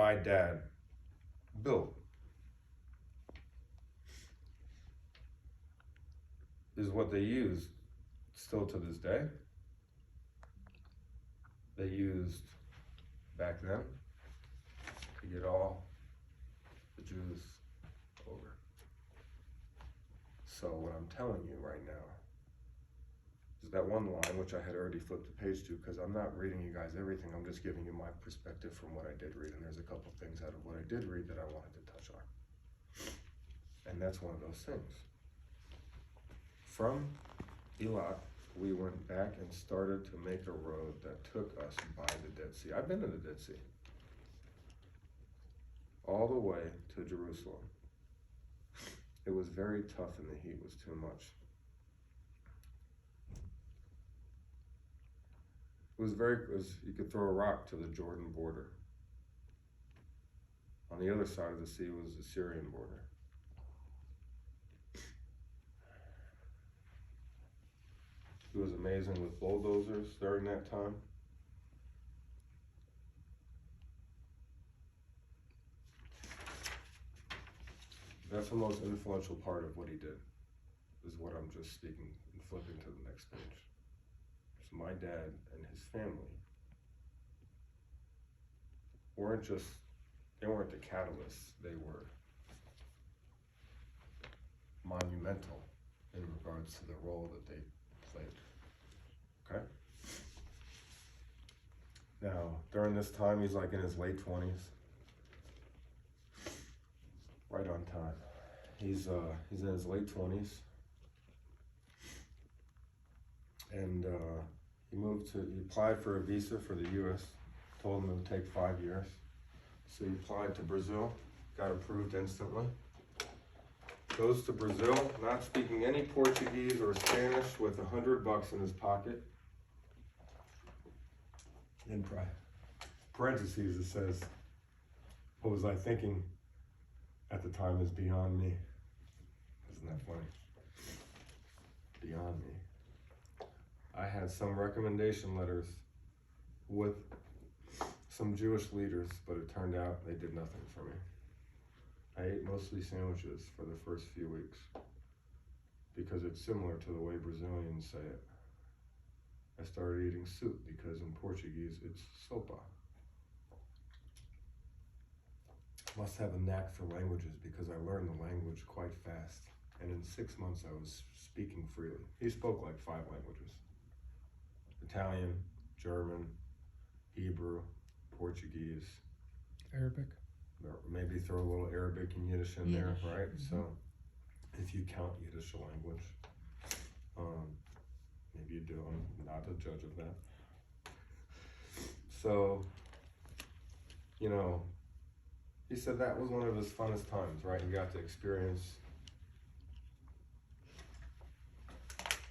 my dad built is what they use still to this day. They used back then to get all the Jews over. So what I'm telling you right now is that one line, which I had already flipped the page to, because I'm not reading you guys everything, I'm just giving you my perspective from what I did read, and there's a couple things out of what I did read that I wanted to touch on. And that's one of those things. From Eilat, we went back and started to make a road that took us by the Dead Sea. I've been to the Dead Sea. All the way to Jerusalem. It was very tough and the heat was too much. You could throw a rock to the Jordan border. On the other side of the sea was the Syrian border. It was amazing with bulldozers during that time. That's the most influential part of what he did, is what I'm just speaking and flipping to the next page. So my dad and his family they weren't the catalysts, they were monumental in regards to the role that they played. Okay? Now, during this time, he's like in his late 20s. Right on time. He's in his late 20s. And he applied for a visa for the US. Told him it would take 5 years. So he applied to Brazil, got approved instantly. Goes to Brazil, not speaking any Portuguese or Spanish, with $100 in his pocket. In parentheses it says, "What was I thinking at the time is beyond me." Isn't that funny? Beyond me. I had some recommendation letters with some Jewish leaders, but it turned out they did nothing for me. I ate mostly sandwiches for the first few weeks because it's similar to the way Brazilians say it. I started eating soup because in Portuguese it's sopa. Must have a knack for languages because I learned the language quite fast. And in 6 months I was speaking freely. He spoke like 5 languages. Italian, German, Hebrew, Portuguese. Arabic. Maybe throw a little Arabic and Yiddish in there, right? Mm-hmm. So if you count Yiddish a language, maybe you do. I'm not a judge of that. So, he said that was one of his funnest times, right? He got to experience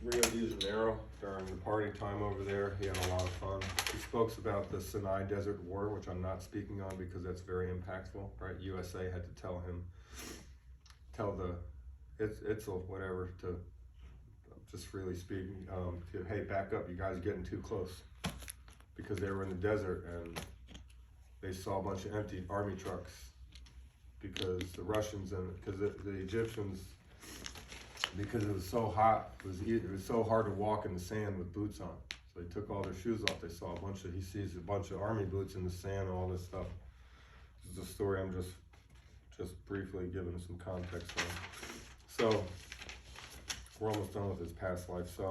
Rio de Janeiro during the party time over there. He had a lot of fun. He spoke about the Sinai Desert War, which I'm not speaking on because that's very impactful, right? USA had to tell the Itzel, whatever, to just freely speaking, to, hey, back up, you guys are getting too close. Because they were in the desert and they saw a bunch of empty army trucks because the Russians because the Egyptians, because it was so hot, it was so hard to walk in the sand with boots on. So they took all their shoes off. They saw he sees a bunch of army boots in the sand and all this stuff. This is a story I'm just briefly giving some context on. So we're almost done with his past life. So